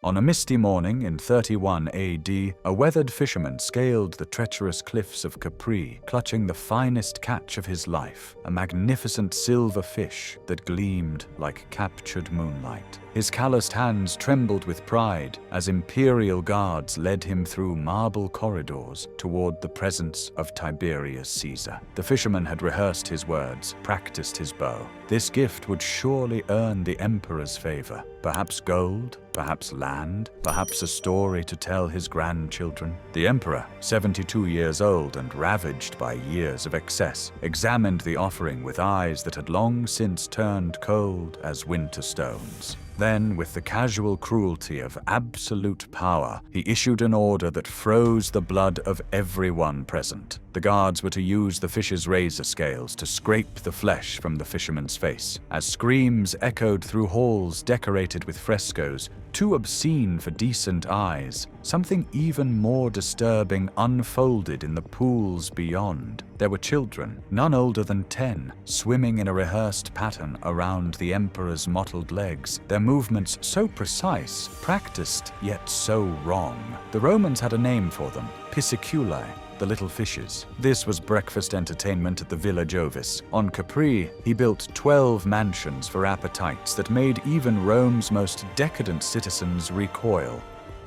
On a misty morning in 31 AD, a weathered fisherman scaled the treacherous cliffs of Capri, clutching the finest catch of his life, a magnificent silver fish that gleamed like captured moonlight. His calloused hands trembled with pride as imperial guards led him through marble corridors toward the presence of Tiberius Caesar. The fisherman had rehearsed his words, practiced his bow. This gift would surely earn the emperor's favor. Perhaps gold, perhaps land, perhaps a story to tell his grandchildren. The emperor, 72 years old and ravaged by years of excess, examined the offering with eyes that had long since turned cold as winter stones. Then, with the casual cruelty of absolute power, he issued an order that froze the blood of everyone present. The guards were to use the fish's razor scales to scrape the flesh from the fisherman's face. As screams echoed through halls decorated with frescoes, too obscene for decent eyes, something even more disturbing unfolded in the pools beyond. There were children, none older than 10, swimming in a rehearsed pattern around the emperor's mottled legs, their movements so precise, practiced yet so wrong. The Romans had a name for them, pisciculae, the little fishes. This was breakfast entertainment at the Villa Jovis. On Capri, he built 12 mansions for appetites that made even Rome's most decadent citizens recoil.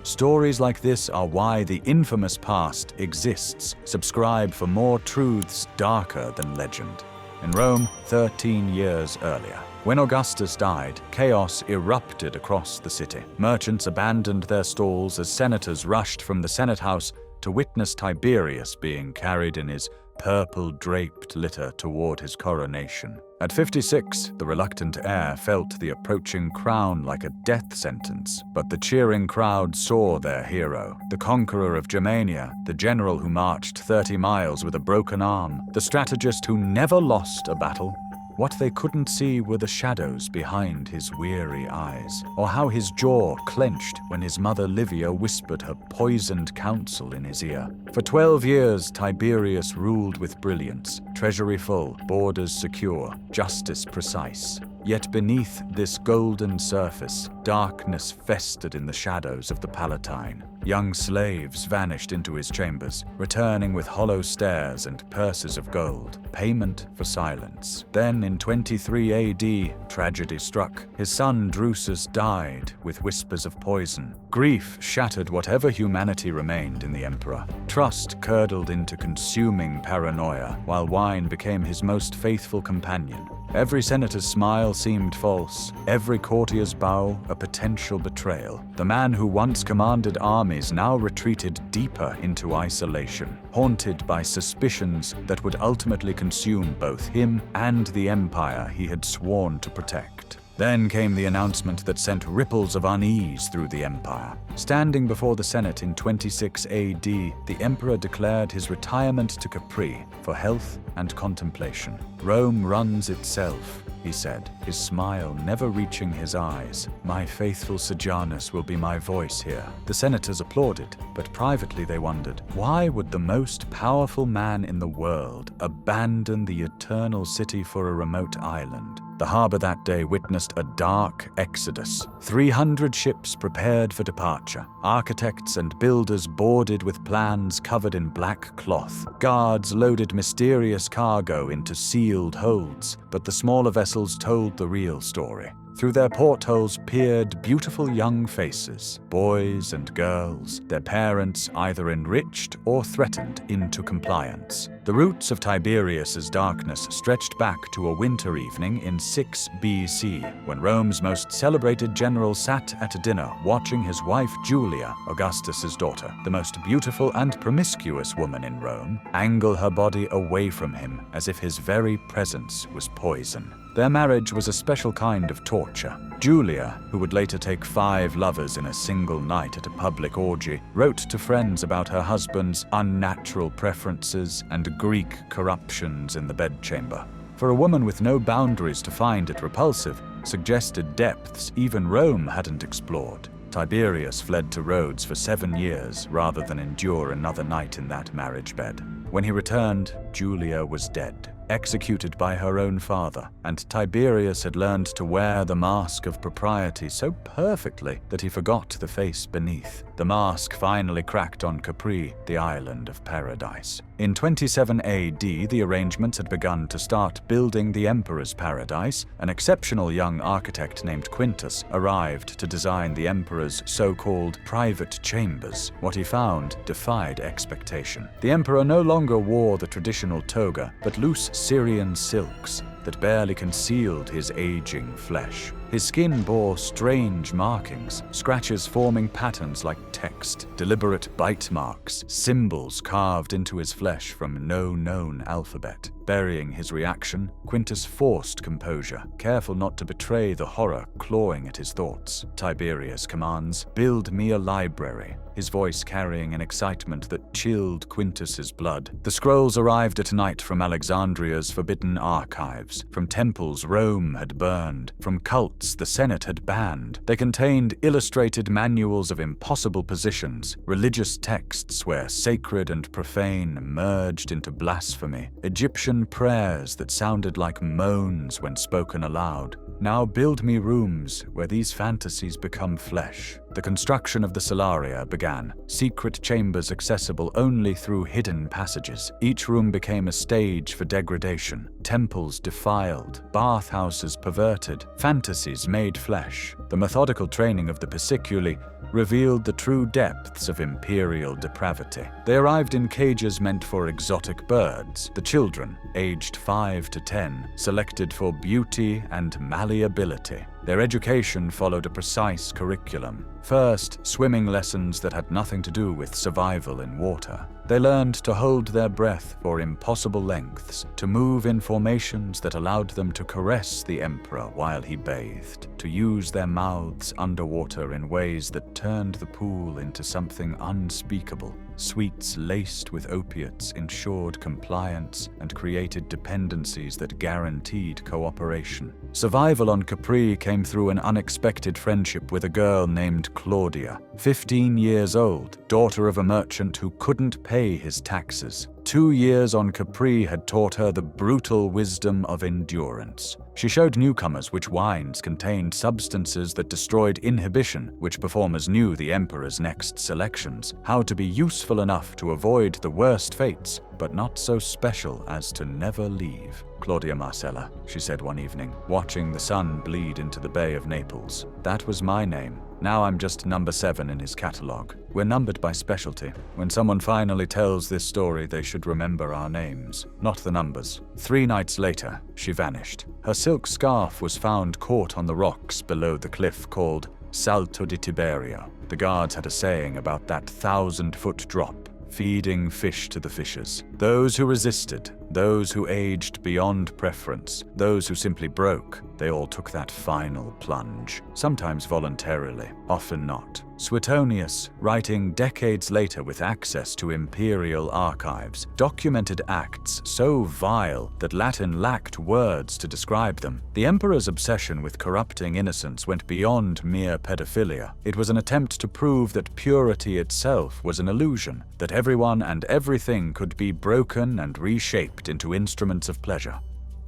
Stories like this are why the infamous past exists. Subscribe for more truths darker than legend. In Rome, 13 years earlier, when Augustus died, chaos erupted across the city. Merchants abandoned their stalls as senators rushed from the Senate House to witness Tiberius being carried in his purple-draped litter toward his coronation. At 56, the reluctant heir felt the approaching crown like a death sentence, but the cheering crowd saw their hero, the conqueror of Germania, the general who marched 30 miles with a broken arm, the strategist who never lost a battle. What they couldn't see were the shadows behind his weary eyes, or how his jaw clenched when his mother Livia whispered her poisoned counsel in his ear. For 12 years, Tiberius ruled with brilliance, treasury full, borders secure, justice precise. Yet beneath this golden surface, darkness festered in the shadows of the Palatine. Young slaves vanished into his chambers, returning with hollow stares and purses of gold, payment for silence. Then in 23 AD, tragedy struck. His son Drusus died with whispers of poison. Grief shattered whatever humanity remained in the emperor. Trust curdled into consuming paranoia, while wine became his most faithful companion. Every senator's smile seemed false, every courtier's bow a potential betrayal. The man who once commanded armies now retreated deeper into isolation, haunted by suspicions that would ultimately consume both him and the empire he had sworn to protect. Then came the announcement that sent ripples of unease through the empire. Standing before the Senate in 26 AD, the emperor declared his retirement to Capri for health and contemplation. "Rome runs itself," he said, his smile never reaching his eyes. "My faithful Sejanus will be my voice here." The senators applauded, but privately they wondered, why would the most powerful man in the world abandon the eternal city for a remote island? The harbor that day witnessed a dark exodus. 300 ships prepared for departure. Architects and builders boarded with plans covered in black cloth. Guards loaded mysterious cargo into sealed holds, but the smaller vessels told the real story. Through their portholes peered beautiful young faces, boys and girls, their parents either enriched or threatened into compliance. The roots of Tiberius's darkness stretched back to a winter evening in 6 BC, when Rome's most celebrated general sat at a dinner watching his wife Julia, Augustus's daughter, the most beautiful and promiscuous woman in Rome, angle her body away from him as if his very presence was poison. Their marriage was a special kind of torture. Julia, who would later take 5 lovers in a single night at a public orgy, wrote to friends about her husband's unnatural preferences and Greek corruptions in the bedchamber. For a woman with no boundaries to find it repulsive, suggested depths even Rome hadn't explored. Tiberius fled to Rhodes for 7 years rather than endure another night in that marriage bed. When he returned, Julia was dead. executed by her own father, and Tiberius had learned to wear the mask of propriety so perfectly that he forgot the face beneath. The mask finally cracked on Capri, the island of paradise. In 27 AD, the arrangements had begun to start building the emperor's paradise. An exceptional young architect named Quintus arrived to design the emperor's so-called private chambers. What he found defied expectation. The emperor no longer wore the traditional toga, but loose Syrian silks that barely concealed his aging flesh. His skin bore strange markings, scratches forming patterns like text, deliberate bite marks, symbols carved into his flesh from no known alphabet. Burying his reaction, Quintus forced composure, careful not to betray the horror clawing at his thoughts. Tiberius commands, "Build me a library," his voice carrying an excitement that chilled Quintus's blood. The scrolls arrived at night from Alexandria's forbidden archives, from temples Rome had burned, from cults the Senate had banned. They contained illustrated manuals of impossible positions, religious texts where sacred and profane merged into blasphemy, Egyptian prayers that sounded like moans when spoken aloud. Now build me rooms where these fantasies become flesh. The construction of the Solaria began, secret chambers accessible only through hidden passages. Each room became a stage for degradation, temples defiled, bathhouses perverted, fantasies made flesh. The methodical training of the Pisciculi revealed the true depths of imperial depravity. They arrived in cages meant for exotic birds. The children, aged 5 to 10, selected for beauty and malleability. Their education followed a precise curriculum. First, swimming lessons that had nothing to do with survival in water. They learned to hold their breath for impossible lengths, to move in formations that allowed them to caress the emperor while he bathed, to use their mouths underwater in ways that turned the pool into something unspeakable. Sweets laced with opiates ensured compliance and created dependencies that guaranteed cooperation. Survival on Capri came through an unexpected friendship with a girl named Claudia, 15 years old, daughter of a merchant who couldn't pay his taxes. 2 years on Capri had taught her the brutal wisdom of endurance. She showed newcomers which wines contained substances that destroyed inhibition, which performers knew the emperor's next selections, how to be useful enough to avoid the worst fates, but not so special as to never leave. "Claudia Marcella," she said one evening, watching the sun bleed into the Bay of Naples. "That was my name. Now I'm just number 7 in his catalogue. We're numbered by specialty. When someone finally tells this story, they should remember our names, not the numbers." 3 nights later, she vanished. Her silk scarf was found caught on the rocks below the cliff called Salto di Tiberio. The guards had a saying about that 1,000-foot drop, feeding fish to the fishers. Those who resisted, those who aged beyond preference, those who simply broke, they all took that final plunge, sometimes voluntarily, often not. Suetonius, writing decades later with access to imperial archives, documented acts so vile that Latin lacked words to describe them. The emperor's obsession with corrupting innocents went beyond mere pedophilia. It was an attempt to prove that purity itself was an illusion, that everyone and everything could be broken and reshaped into instruments of pleasure.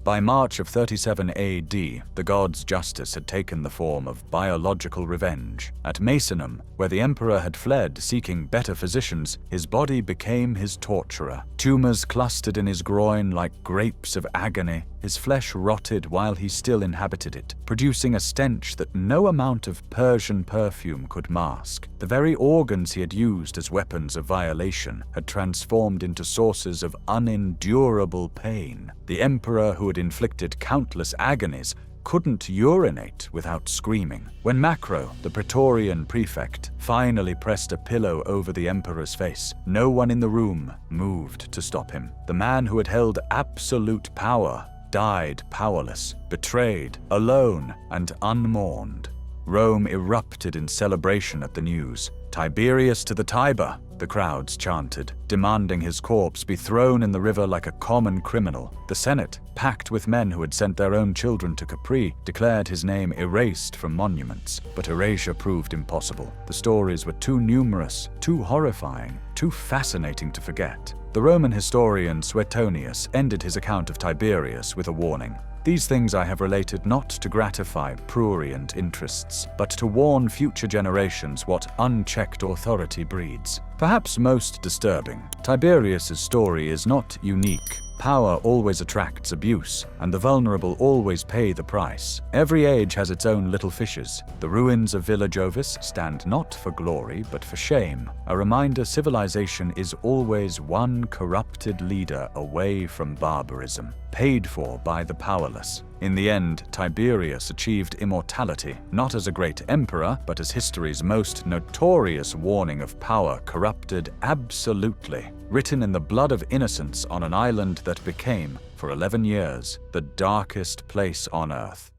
By March of 37 AD, the god's justice had taken the form of biological revenge. At Macenum, where the emperor had fled seeking better physicians, his body became his torturer. Tumors clustered in his groin like grapes of agony. His flesh rotted while he still inhabited it, producing a stench that no amount of Persian perfume could mask. The very organs he had used as weapons of violation had transformed into sources of unendurable pain. The emperor, who had inflicted countless agonies, couldn't urinate without screaming. When Macro, the Praetorian prefect, finally pressed a pillow over the emperor's face, no one in the room moved to stop him. The man who had held absolute power died powerless, betrayed, alone, and unmourned. Rome erupted in celebration at the news. "Tiberius to the Tiber," the crowds chanted, demanding his corpse be thrown in the river like a common criminal. The Senate, packed with men who had sent their own children to Capri, declared his name erased from monuments. But erasure proved impossible. The stories were too numerous, too horrifying, too fascinating to forget. The Roman historian Suetonius ended his account of Tiberius with a warning. These things I have related not to gratify prurient interests, but to warn future generations what unchecked authority breeds. Perhaps most disturbing, Tiberius's story is not unique. Power always attracts abuse, and the vulnerable always pay the price. Every age has its own little fishes. The ruins of Villa Jovis stand not for glory, but for shame, a reminder civilization is always one corrupted leader away from barbarism, paid for by the powerless. In the end, Tiberius achieved immortality, not as a great emperor, but as history's most notorious warning of power corrupted absolutely, written in the blood of innocence on an island that became, for 11 years, the darkest place on earth.